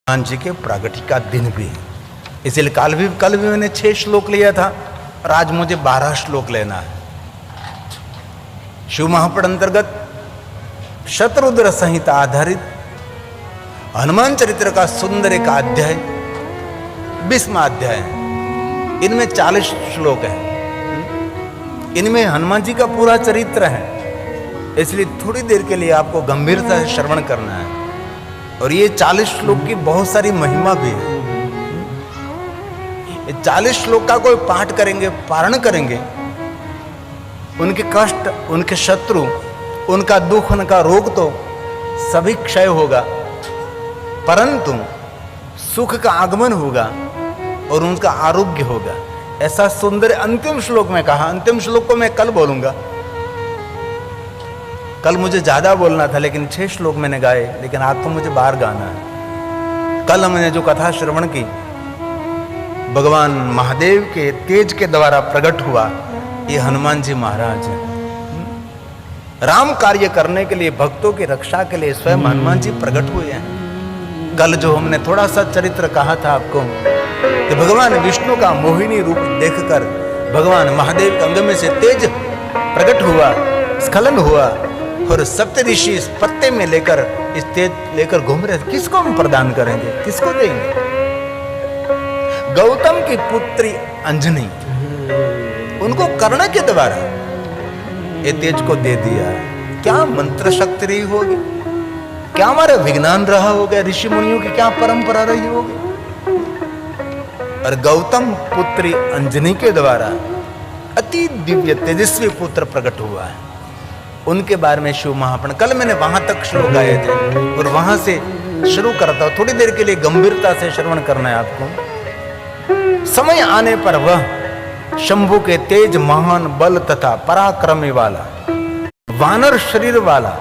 हनुमान जी के प्रागट्य का दिन भी है, इसलिए कल भी मैंने 6 श्लोक लिया था और आज मुझे 12 श्लोक लेना है। शिव महापुराण अंतर्गत शतरुद्र संहिता आधारित हनुमान चरित्र का सुंदर एक अध्याय 20वां अध्याय है। इनमें 40 श्लोक है। इनमें हनुमान जी का पूरा चरित्र है, इसलिए थोड़ी देर के लिए आपको गंभीरता से श्रवण करना है। और ये 40 श्लोक की बहुत सारी महिमा भी है। ये 40 श्लोक का कोई पाठ करेंगे, पारण करेंगे, उनके कष्ट, उनके शत्रु, उनका दुख, उनका रोग तो सभी क्षय होगा, परंतु सुख का आगमन होगा और उनका आरोग्य होगा। ऐसा सुंदर अंतिम श्लोक में कहा। अंतिम श्लोक को मैं कल बोलूंगा। कल मुझे ज्यादा बोलना था, लेकिन 6 श्लोक मैंने गाए, लेकिन आज तो मुझे बाहर गाना है। कल हमने जो कथा श्रवण की, भगवान महादेव के तेज के द्वारा प्रकट हुआ, ये हनुमान जी महाराज हैं। राम कार्य करने के लिए, भक्तों की रक्षा के लिए स्वयं हनुमान जी प्रकट हुए हैं। कल जो हमने थोड़ा सा चरित्र कहा था आपको कि भगवान विष्णु का मोहिनी रूप देखकर भगवान महादेव के अंग में से तेज प्रकट हुआ, स्खलन हुआ और सप्त ऋषि इस पत्ते में लेकर, इस तेज लेकर घूम रहे थे। किसको हम प्रदान करेंगे, किसको देंगे? गौतम की पुत्री अंजनी, उनको कर्ण के द्वारा ये तेज को दे दिया। क्या मंत्र शक्ति रही होगी, क्या हमारा विज्ञान रहा होगा, ऋषि मुनियों की क्या परंपरा रही होगी। और गौतम पुत्री अंजनी के द्वारा अति दिव्य तेजस्वी पुत्र प्रकट हुआ है। उनके बारे में शिव महापुराण, कल मैंने वहां तक श्लोक गाए थे और वहां से शुरू करता हूं। थोड़ी देर के लिए गंभीरता से श्रवण करना है आपको। समय आने पर वह शंभु के तेज, महान बल तथा पराक्रमी वाला, वानर शरीर वाला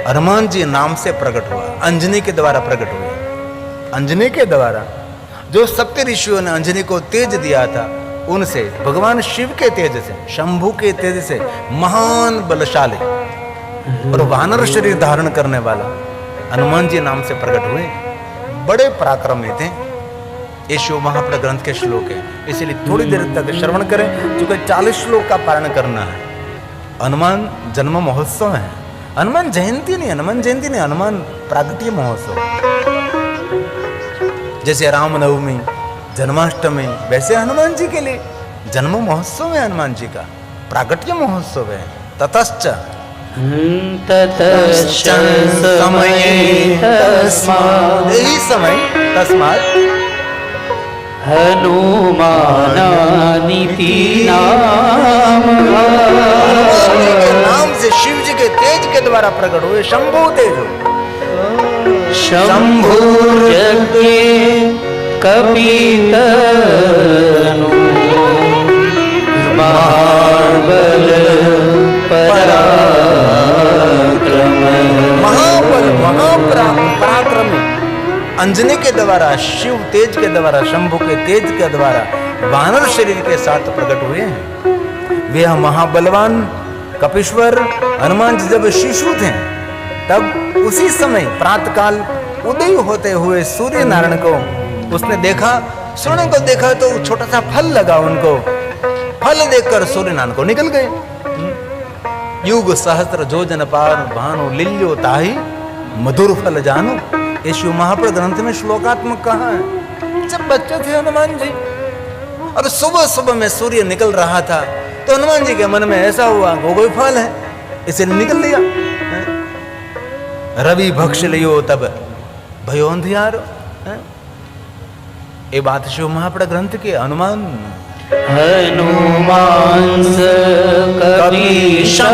हनुमान जी नाम से प्रकट हुआ। अंजनी के द्वारा प्रकट हुआ। अंजनी के द्वारा जो सप्त ऋषियों ने अंजनी को तेज दिया था, उनसे भगवान शिव के तेज से, शंभु के तेज से महान बलशाली और वानर शरीर धारण करने वाला हनुमान जी नाम से प्रकट हुए। बड़े पराक्रमी थे। ये शिव महापुराण ग्रंथ के श्लोक है, इसलिए थोड़ी देर तक श्रवण करें, क्योंकि 40 श्लोक का पारण करना है। हनुमान जन्म महोत्सव है, हनुमान जयंती नहीं, हनुमान प्रागट्य महोत्सव। जैसे रामनवमी, जन्माष्टमी, वैसे हनुमान जी के लिए जन्म महोत्सव है, हनुमान जी का प्रागट्य महोत्सव है। ततश्च यही समय तस्मात् हनुमानानिति नाम से शिव जी के तेज के द्वारा प्रकट हुए शंभु तेज। शंभुर्यज्ञे कपितनु महाबल पराक्रमी अंजनी के द्वारा, शिव तेज के द्वारा, शंभु के तेज के द्वारा वानर शरीर के साथ प्रकट हुए हैं। वे महाबलवान कपीश्वर हनुमान जी जब शिशु थे, तब उसी समय प्रातःकाल उदय होते हुए सूर्य नारायण को उसने देखा, सूर्य को देखा तो छोटा सा फल लगा उनको। फल देखकर सूर्य नारायण को निकल गए। युग सहस्त्र जोजन पार भानु लिल्यो ताहि मधुर फल जानो। ये शिव महापुराण ग्रंथ में श्लोकात्मक कहा है। जब बच्चे थे हनुमान जी और सुबह सुबह में सूर्य निकल रहा था, तो हनुमान जी के मन में ऐसा हुआ वो कोई फल है, इसे निकल लिया। रवि भक्ष लियो तब भयो अंधियारो। ये बात शिव महापुराण ग्रंथ के हनुमान कपीशन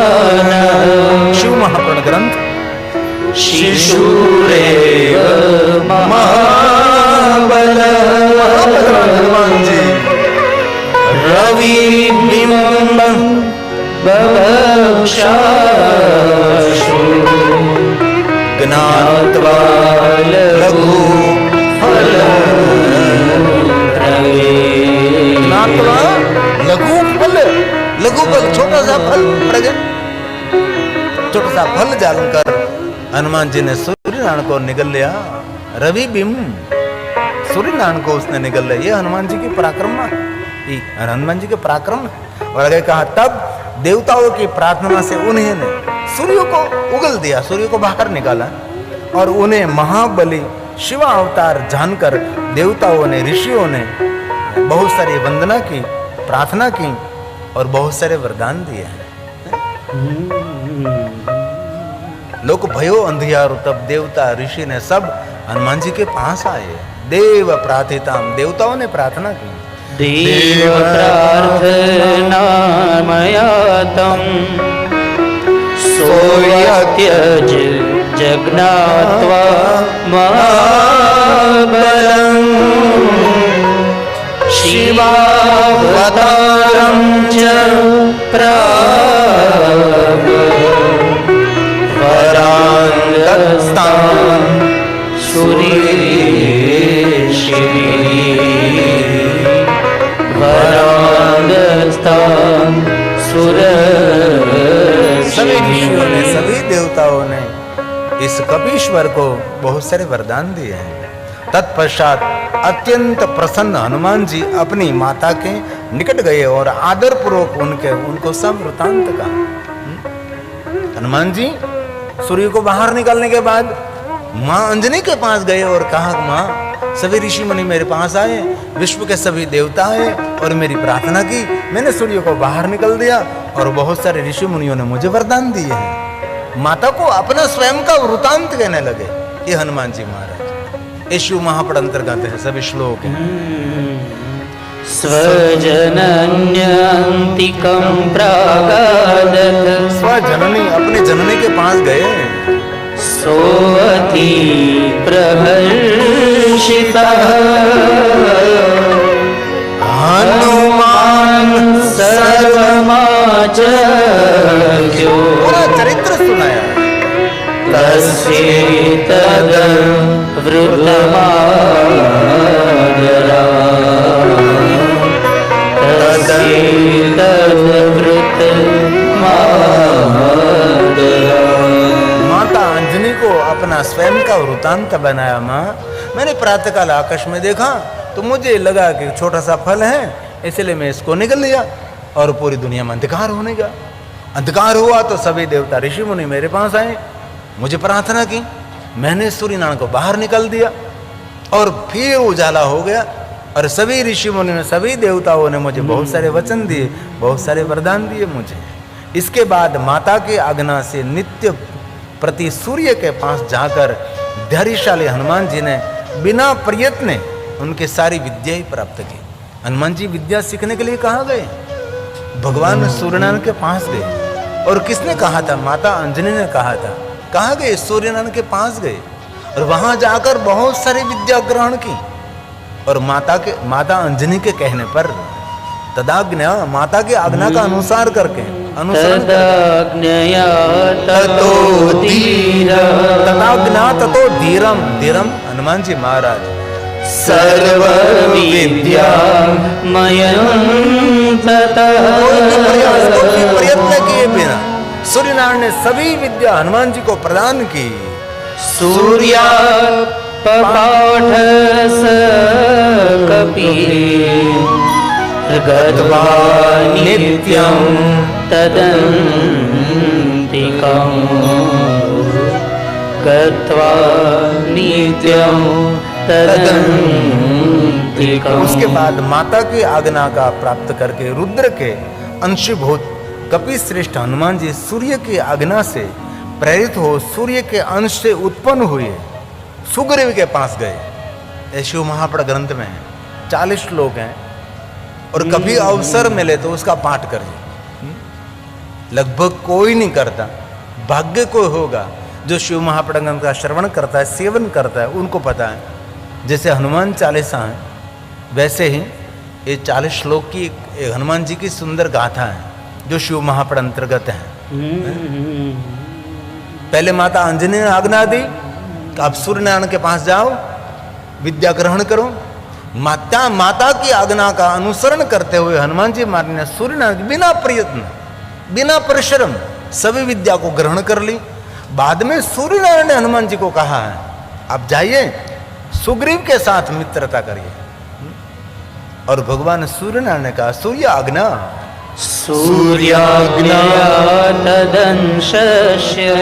शिव महापुराण ग्रंथ शिशुरेव महाबल हनुमान जी रवि बिंब बभक्षाशु ज्ञात्वा लघु फल लघु फल, छोटा सा फल प्रकट, छोटा सा फल जानकर हनुमान जी ने सूर्य नारायण को निगल लिया। रवि बिंब सूर्य नारायण को उसने निकल लिया। ये हनुमान जी की पराक्रम है, ये हनुमान जी के पराक्रम है। और आगे कहा तब देवताओं की प्रार्थना से उन्होंने सूर्य को उगल दिया, सूर्य को बाहर निकाला और उन्हें महाबली शिव अवतार जानकर देवताओं ने, ऋषियों ने बहुत सारी वंदना की, प्रार्थना की और बहुत सारे वरदान दिए हैं। लोग भयो अंधियारो, तब देवता ऋषि ने सब हनुमान जी के पास आए। देव प्रार्थिताम, देवताओं ने प्रार्थना की। देव प्रार्थना मया तम सोयत्यज जज्ञात्वा महाबलं शिवावतारं च प्राह वरांगस्तान् सभी ऋषियों ने, सभी देवताओं ने इस कपीश्वर को बहुत सारे वरदान दिए हैं। तत्पश्चात अत्यंत प्रसन्न हनुमान जी अपनी माता के निकट गए और आदर पूर्वक उनको सब वृतांत कहा। हनुमान जी सूर्य को बाहर निकालने के बाद मां अंजनी के पास गए और कहा मां, सभी ऋषि मुनि मेरे पास आए, विश्व के सभी देवता आए और मेरी प्रार्थना की, मैंने सूर्य को बाहर निकल दिया और बहुत सारे ऋषि मुनियों ने मुझे वरदान दिए हैं। माता को अपना स्वयं का वृतांत कहने लगे ये हनुमान जी महाराज। ये शिव महापद अंतर्गत है, सभी श्लोक हैं। स्वजनन्यन्तिकं प्रागादत, स्वजननी अपने जननी के पास गए। सोऽति प्रहर्षितः हनुमान् सर्वमाचख्यो, पूरा चरित्र सुनाया। तस्यैतद् वृद्धमादरा, तस्यैतद् वृद्धमादरा। माता अंजनी को अपना स्वयं का वृतांत बनाया। माँ, मैंने प्रातःकाल आकाश में देखा तो मुझे लगा कि छोटा सा फल है, इसलिए मैं इसको निकल लिया और पूरी दुनिया में अंधकार होने का। अंधकार हुआ तो सभी देवता ऋषि मुनि मेरे पास आए, मुझे प्रार्थना की, मैंने सूर्य नारायण को बाहर निकाल दिया और फिर उजाला हो गया। और सभी ऋषि मुनि ने, सभी देवताओं ने मुझे बहुत सारे वचन दिए, बहुत सारे वरदान दिए मुझे। इसके बाद माता की आज्ञा से नित्य प्रति सूर्य के पास जाकर धैर्यशाली हनुमान जी ने बिना प्रयत्न उनके सारी विद्या ही प्राप्त की। हनुमान जी विद्या सीखने के लिए कहाँ गए? भगवान सूर्यनारायण के पास गए। और किसने कहा था? माता अंजनी ने कहा था। कहाँ गए? सूर्यनारायण के पास गए और वहां जाकर बहुत सारी विद्या ग्रहण की। और माता अंजनी के कहने पर तदाज्ञा, माता की आज्ञा का अनुसार करके, तदाज्ञया ततो धीरम, धीरम हनुमान जी महाराज सर्व विद्या प्रयत्न किए बिना सूर्यनारायण ने सभी विद्या हनुमान जी को प्रदान की। सूर्या पपाठ कपि गत्वा नित्यं तदन्तिकं, गत्वा नित्यं तदन्तिकं। उसके बाद माता की आज्ञा का प्राप्त करके रुद्र के अंशभूत कपि श्रेष्ठ हनुमान जी सूर्य की आज्ञा से प्रेरित हो सूर्य के अंश से उत्पन्न हुए सुग्रीव के पास गए। ये शिव महापद ग्रंथ में है, 40 श्लोक हैं और कभी अवसर मिले तो उसका पाठ करिए। लगभग कोई नहीं करता, भाग्य कोई होगा जो शिव महापद ग्रंथ का श्रवण करता है, सेवन करता है, उनको पता है। जैसे हनुमान चालीसा है वैसे ही ये 40 श्लोक की हनुमान जी की सुंदर गाथा है जो शिव महापद अंतर्गत है। पहले माता अंजनी ने आज्ञा दी कि आप सूर्यनारायण के पास जाओ, विद्या ग्रहण करो। माता की आज्ञा का अनुसरण करते हुए हनुमान जी महाराज ने सूर्यनारायण बिना प्रयत्न, बिना परिश्रम सभी विद्या को ग्रहण कर ली। बाद में सूर्यनारायण ने हनुमान जी को कहा है आप जाइए सुग्रीव के साथ मित्रता करिए। और भगवान सूर्यनारायण ने कहा सूर्य आज्ञा सूर्याग्नया तदंशस्य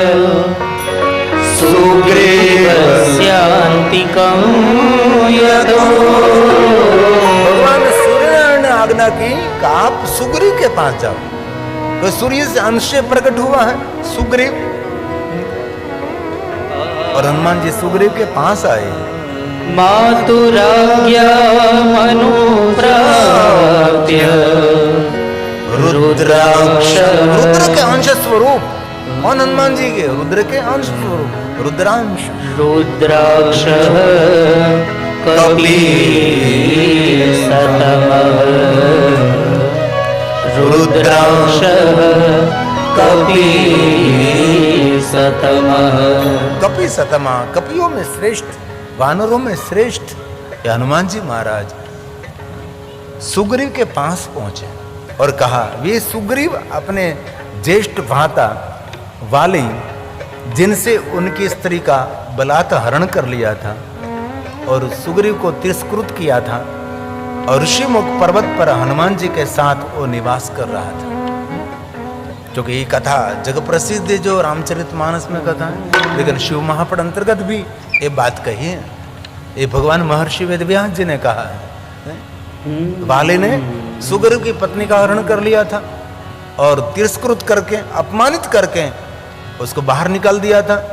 सुग्रीवस्यान्तिकं यतो। भगवान सूर्यनारायण ने आज्ञा की कि आप सुग्रीव के पास जाओ। तो सूर्य से अंश प्रकट हुआ है सुग्रीव, और हनुमान जी सुग्रीव के पास आए। मातुराज्ञामनुप्राप्य रुद्राक्ष रुद्र के अंश स्वरूप, और हनुमान जी के रुद्र के अंश स्वरूप रुद्रांश रुद्राक्ष कपिसतमः रुद्राक्ष कपिसतमः। कपि सतमा, कपियों में श्रेष्ठ, वानरों में श्रेष्ठ ये हनुमान जी महाराज सुग्रीव के पास पहुंचे और कहा, वे सुग्रीव अपने ज्येष्ठ भ्राता वाली जिनसे उनकी स्त्री का बलात्कार हरण कर लिया था और सुग्रीव को तिरस्कृत किया था, और ऋषिमुख पर्वत पर हनुमान जी के साथ वो निवास कर रहा था। क्योंकि ये कथा जग प्रसिद्ध है, जो रामचरितमानस में कथा है, लेकिन शिव महापुराण अंतर्गत भी ये बात कही है। ये भगवान महर्षि वेदव्यास जी ने कहा है, वाली ने सुग्रीव की पत्नी का हरण कर लिया था और तिरस्कृत करके, अपमानित करके उसको बाहर निकाल दिया था।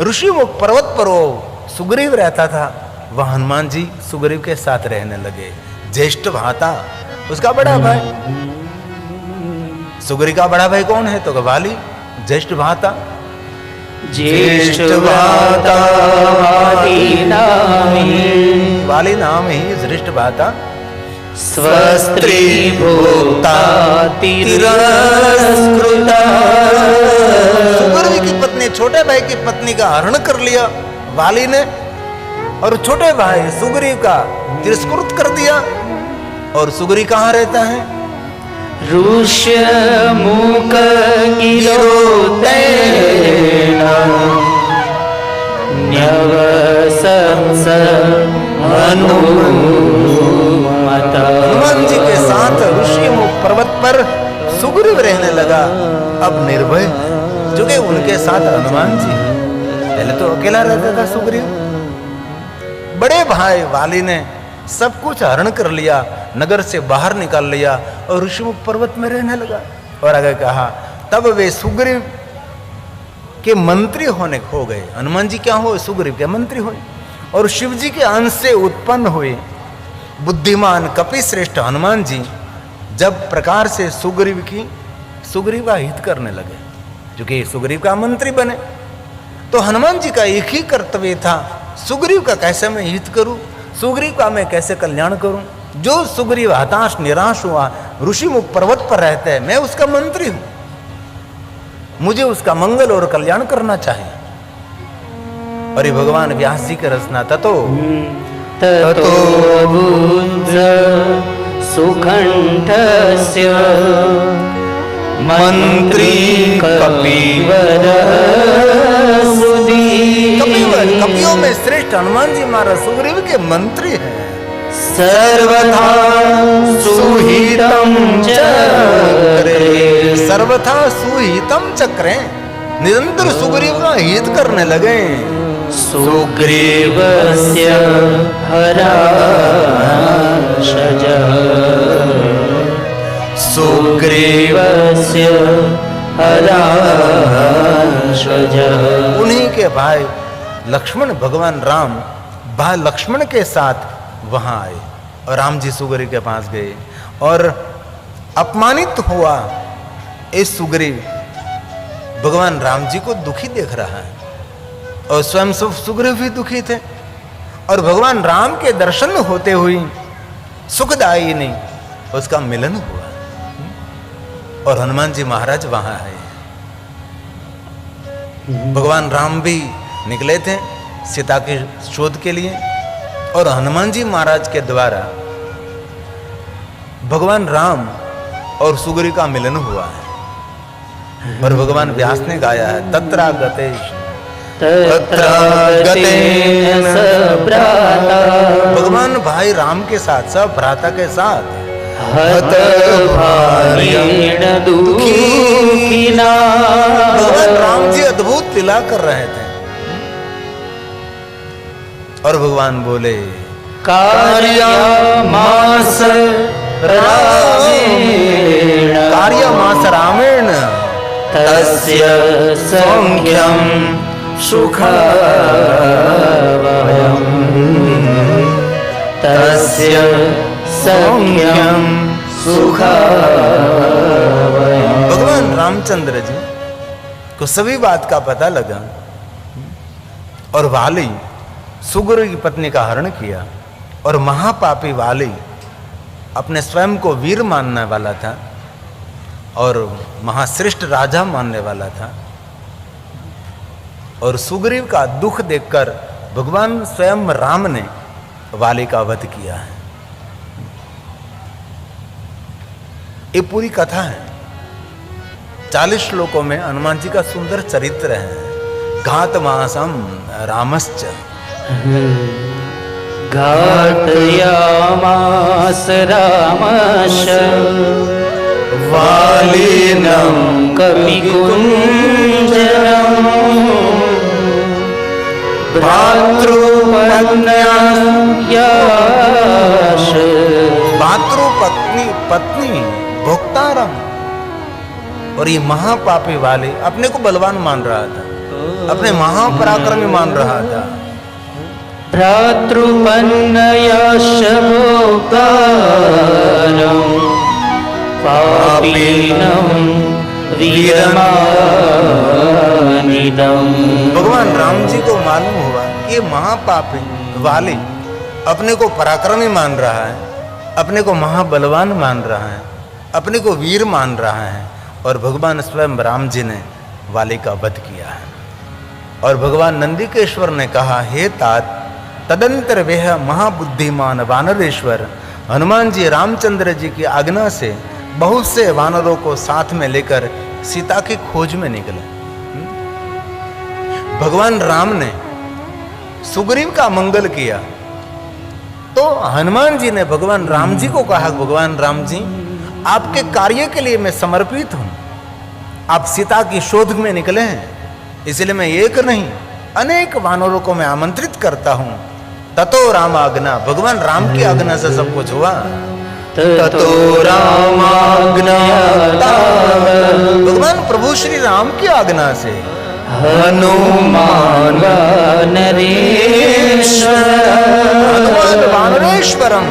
ऋषि वो पर्वत पर वो सुग्रीव रहता था, वह हनुमान जी सुग्रीव के साथ रहने लगे। ज्येष्ठ भ्राता उसका बड़ा भाई, सुग्रीव का बड़ा भाई कौन है? तो वाली, ज्येष्ठ भ्राता। ज्येष्ठ भ्राता वाली नाम ही ज्येष्ठ भ्राता। स्वस्त्री भोक्ता तिरस्कृता। सुग्रीव की पत्नी, छोटे भाई की पत्नी का हरण कर लिया वाली ने, और छोटे भाई सुग्रीव का तिरस्कृत कर दिया। और सुग्रीव कहाँ रहता है? ऋष्य मुख गिरोतेन न्यवसंस हनुमत। हनुमान जी के साथ ऋषिमुख पर्वत पर सुग्रीव रहने लगा, अब निर्भय, जो कि उनके साथ हनुमान जी। पहले तो अकेला रहता था सुग्रीव, बड़े भाई वाली ने सब कुछ हरण कर लिया, नगर से बाहर निकाल लिया और ऋषिमुख पर्वत में रहने लगा। और आगे कहा, तब वे सुग्रीव के मंत्री होने हो गए। हनुमान जी क्या हुए? सुग्रीव के मंत्री हुए, और शिव जी के अंश से उत्पन्न हुए बुद्धिमान कपिश्रेष्ठ हनुमान जी जब प्रकार से सुग्रीव का हित करने लगे, जो कि सुग्रीव का मंत्री बने, तो हनुमान जी का एक ही कर्तव्य था, सुग्रीव का कैसे मैं हित करूं, सुग्रीव का मैं कैसे कल्याण करूं। जो सुग्रीव हताश निराश हुआ ऋषिमुख पर्वत पर रहता है, मैं उसका मंत्री हूं, मुझे उसका मंगल और कल्याण करना चाहिए। और ये भगवान व्यास जी के रचना ततो बुद्ध सुखंठस्य मंत्री कपिवर कपियों में श्रेष्ठ हनुमान जी महाराज सुग्रीव के मंत्री हैं। सर्वथा सुहितम चक्रे। सर्वथा सुहितम चक्रे, निरंतर सुग्रीव का हित करने लगे। सुग्रीवस्य हराशजः सुग्रीवस्य हराशजः। उन्हीं के भाई लक्ष्मण, भगवान राम भाई लक्ष्मण के साथ वहां आए और राम जी सुग्रीव के पास गए और अपमानित हुआ इस सुग्रीव भगवान राम जी को दुखी देख रहा है, और स्वयं सुग्रीव भी दुखी थे, और भगवान राम के दर्शन होते हुए सुखदायी नहीं उसका मिलन हुआ, और हनुमान जी महाराज वहां आए। भगवान राम भी निकले थे सीता के शोध के लिए, और हनुमान जी महाराज के द्वारा भगवान राम और सुग्रीव का मिलन हुआ है। और भगवान व्यास ने गाया है, तत्रा गते तत्रागतेन स भ्राता भगवान भाई राम के साथ सब भ्राता के साथ हत भार्येण दुखिना। भगवान राम जी अद्भुत लीला कर रहे थे और भगवान बोले कार्यमास रामेण कार्यमास रामेण तस्य सौख्यं सुखवहम् तस्य सौख्यं सुखवहम्। भगवान रामचंद्र जी को सभी बात का पता लगा और वाली सुग्रीव की पत्नी का हरण किया और महापापी वाली अपने स्वयं को वीर मानने वाला था और महाश्रेष्ठ राजा मानने वाला था और सुग्रीव का दुख देखकर भगवान स्वयं राम ने वाली का वध किया है। ये पूरी कथा है। 40 श्लोकों में हनुमान जी का सुंदर चरित्र है। घातमासम रामश्च घातयामास रामश्च वालिनं कपिकुञ्जरम् भ्रातृपत्न्यायाश पत्नी भोक्तारम। और ये महापापी वाले अपने को बलवान मान रहा था, अपने महापराक्रमी मान रहा था। भ्रातृपत्न्यायाश भोक्तारम् पापिनं वीरमानिदम्। भगवान राम जी को मालूम हुआ कि ये महापापी वाली अपने को पराक्रमी मान रहा है, अपने को महाबलवान मान रहा है, अपने को वीर मान रहा है और भगवान स्वयं राम जी ने वाली का वध किया है। और भगवान नंदिकेश्वर ने कहा, हे तात तदंतर वह महाबुद्धिमान वानरेश्वर हनुमान जी रामचंद्र जी की आज्ञा से बहुत से वानरों को साथ में लेकर सीता की खोज में निकले। भगवान राम ने सुग्रीव का मंगल किया तो हनुमान जी ने भगवान राम जी को कहा, भगवान राम जी आपके कार्य के लिए मैं समर्पित हूं, आप सीता की शोध में निकले हैं, इसलिए मैं एक नहीं अनेक वानरों को मैं आमंत्रित करता हूं। ततो राम आज्ञा, भगवान राम की आज्ञा से सब कुछ हुआ। ततो रामाज्ञा भगवान प्रभु श्री राम की आज्ञा से हनुमान वानरेश्वर वानरेश्वरम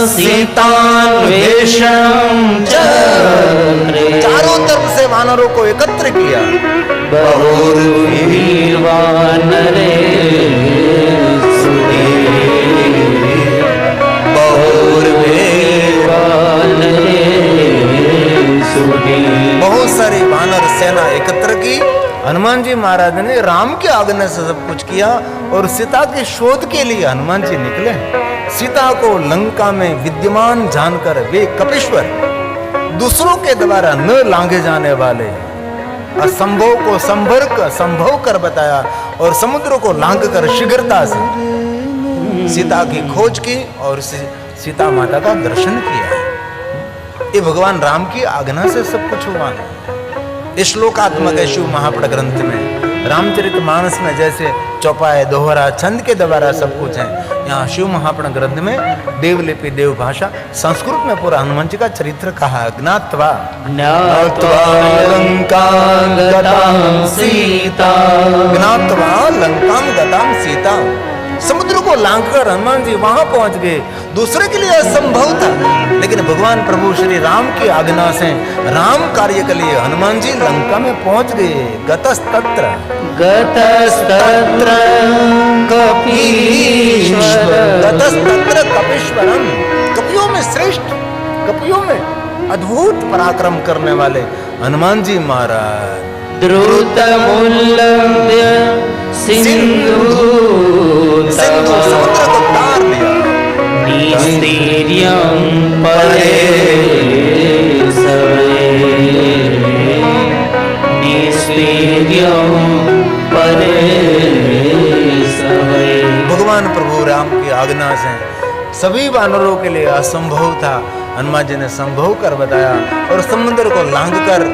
सीतान्वेषणं चक्रे। चारों तरफ से वानरों को एकत्र किया। बहुर्वीर वानरे बहुत सारी वानर सेना एकत्र की। हनुमान जी महाराज ने राम की आज्ञा से सब कुछ किया और सीता के शोध के लिए हनुमान जी निकले। सीता को लंका में विद्यमान जानकर वे कपीश्वर दूसरों के द्वारा न लांघे जाने वाले असंभव को संभव कर बताया और समुद्र को लांघ कर शीघ्रता से सीता की खोज की और सीता माता का दर्शन किया। ये भगवान राम की आज्ञा से सब कुछ हुआ है। इस श्लोकात्मक शिव महापड़ ग्रंथ में रामचरितमानस में जैसे चौपाई दोहरा छंद के द्वारा सब कुछ है, यहाँ शिव महापड़ ग्रंथ में देवलिपि देव भाषा संस्कृत में पूरा हनुमान जी का चरित्र कहा। ज्ञात्वा लंकां गतां सीता ज्ञात्वा लंकां गतां सीता। समुद्र को लांघकर हनुमान जी वहां पहुंच गए। दूसरे के लिए असंभव था, लेकिन भगवान प्रभु श्री राम की आज्ञा से राम कार्य के लिए हनुमान जी लंका में पहुंच गए। गतस्तत्र कपीश्वरम, कपियों में श्रेष्ठ, कपियों में अद्भुत पराक्रम करने वाले हनुमान जी महाराज द्रुतमुल्लंघ्य सिंधु समुद्र को तार लिया। निस्तीर्यं परे सवे निस्तीर्यं राम की आज्ञा से सभी वानरों के लिए असंभव था, हनुमान जी ने संभव कर बताया और समुद्र को लांघकर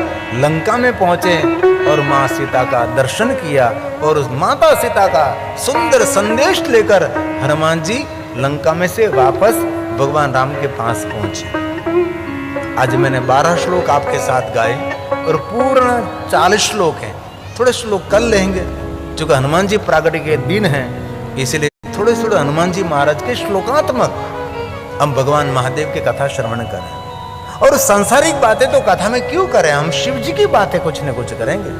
लंका में पहुंचे और मां सीता का दर्शन किया और उस माता सीता का सुंदर संदेश लेकर हनुमान जी लंका में से वापस भगवान राम के पास पहुंचे। आज मैंने 12 श्लोक आपके साथ गाए और पूर्ण 40 श्लोक हैं। थोड़े श्लोक कल लेंगे, क्योंकि हनुमान जी प्रागट्य के दिन हैं, इसलिए थोड़े थोड़े हनुमान जी महाराज के श्लोकात्मक हम भगवान महादेव की कथा श्रवण करें। और सांसारिक बातें तो कथा में क्यों करें, हम शिव जी की बातें कुछ न कुछ करेंगे।